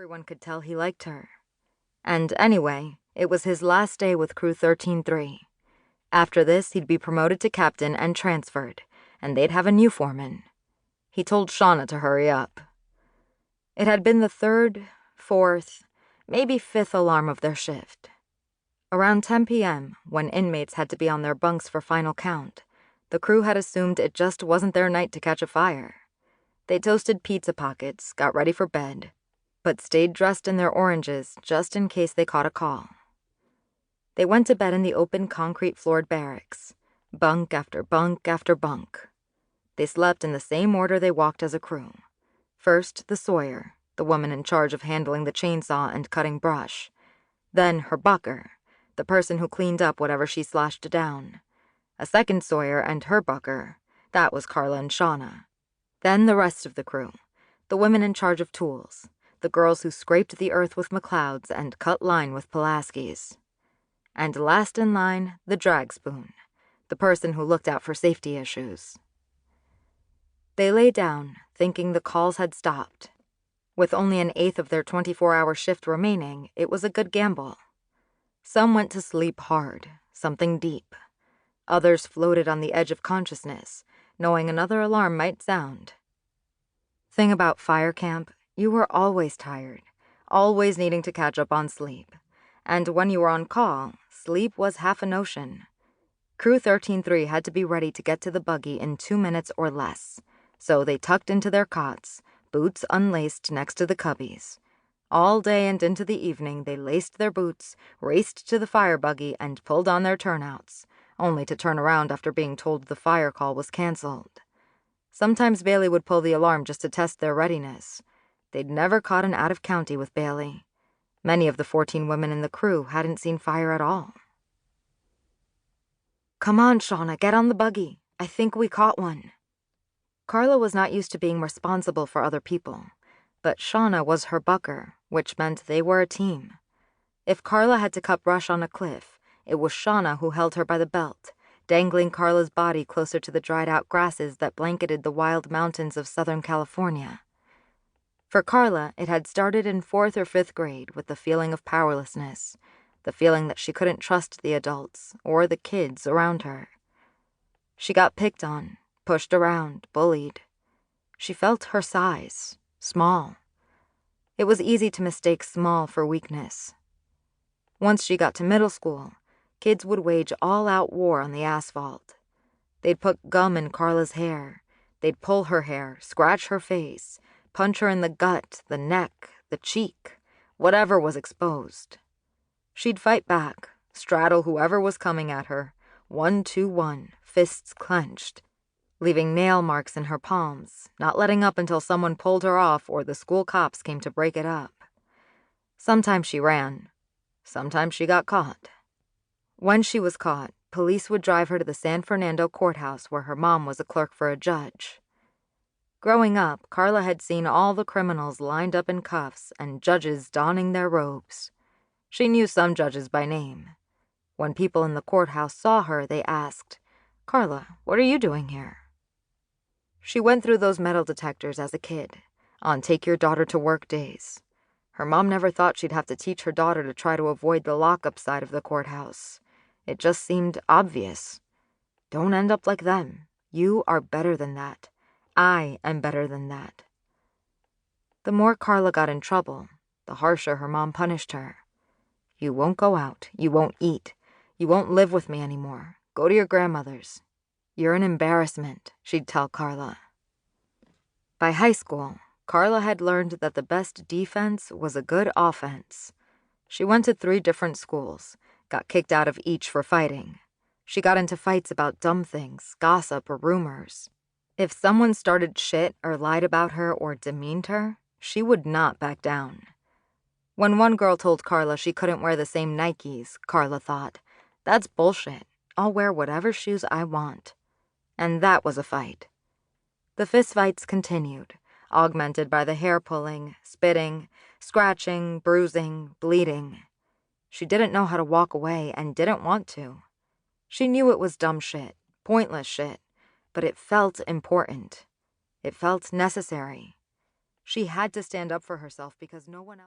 Everyone could tell he liked her. And anyway, it was his last day with Crew 13-3. After this, he'd be promoted to captain and transferred, and they'd have a new foreman. He told Shawna to hurry up. It had been the 3rd, 4th, maybe 5th alarm of their shift. Around 10 p.m., when inmates had to be on their bunks for final count, the crew had assumed it just wasn't their night to catch a fire. They toasted pizza pockets, got ready for bed, but stayed dressed in their oranges just in case they caught a call. They went to bed in the open concrete-floored barracks, bunk after bunk after bunk. They slept in the same order they walked as a crew. First, the sawyer, the woman in charge of handling the chainsaw and cutting brush. Then her bucker, the person who cleaned up whatever she slashed down. A second sawyer and her bucker, that was Carla and Shawna. Then the rest of the crew, the women in charge of tools, the girls who scraped the earth with McLeods and cut line with Pulaski's. And last in line, the drag spoon, the person who looked out for safety issues. They lay down, thinking the calls had stopped. With only an eighth of their 24-hour shift remaining, it was a good gamble. Some went to sleep hard, something deep. Others floated on the edge of consciousness, knowing another alarm might sound. Thing about fire camp, you were always tired, always needing to catch up on sleep. And when you were on call, sleep was half a notion. Crew 13-3 had to be ready to get to the buggy in 2 minutes or less, so they tucked into their cots, boots unlaced next to the cubbies. All day and into the evening, they laced their boots, raced to the fire buggy, and pulled on their turnouts, only to turn around after being told the fire call was canceled. Sometimes Bailey would pull the alarm just to test their readiness. They'd never caught an out-of-county with Bailey. Many of the 14 women in the crew hadn't seen fire at all. "Come on, Shawna, get on the buggy. I think we caught one." Carla was not used to being responsible for other people, but Shawna was her bucker, which meant they were a team. If Carla had to cut brush on a cliff, it was Shawna who held her by the belt, dangling Carla's body closer to the dried-out grasses that blanketed the wild mountains of Southern California. For Carla, it had started in 4th or 5th grade with the feeling of powerlessness, the feeling that she couldn't trust the adults or the kids around her. She got picked on, pushed around, bullied. She felt her size, small. It was easy to mistake small for weakness. Once she got to middle school, kids would wage all-out war on the asphalt. They'd put gum in Carla's hair. They'd pull her hair, scratch her face, punch her in the gut, the neck, the cheek, whatever was exposed. She'd fight back, straddle whoever was coming at her, 1-2-1, fists clenched, leaving nail marks in her palms, not letting up until someone pulled her off or the school cops came to break it up. Sometimes she ran. Sometimes she got caught. When she was caught, police would drive her to the San Fernando courthouse where her mom was a clerk for a judge. Growing up, Carla had seen all the criminals lined up in cuffs and judges donning their robes. She knew some judges by name. When people in the courthouse saw her, they asked, "Carla, what are you doing here?" She went through those metal detectors as a kid, on take-your-daughter-to-work days. Her mom never thought she'd have to teach her daughter to try to avoid the lockup side of the courthouse. It just seemed obvious. Don't end up like them. You are better than that. I am better than that. The more Carla got in trouble, the harsher her mom punished her. "You won't go out. You won't eat. You won't live with me anymore. Go to your grandmother's. You're an embarrassment," she'd tell Carla. By high school, Carla had learned that the best defense was a good offense. She went to 3 different schools, got kicked out of each for fighting. She got into fights about dumb things, gossip, or rumors. If someone started shit or lied about her or demeaned her, she would not back down. When one girl told Carla she couldn't wear the same Nikes, Carla thought, "That's bullshit. I'll wear whatever shoes I want." And that was a fight. The fistfights continued, augmented by the hair-pulling, spitting, scratching, bruising, bleeding. She didn't know how to walk away and didn't want to. She knew it was dumb shit, pointless shit, but it felt important. It felt necessary. She had to stand up for herself because no one else...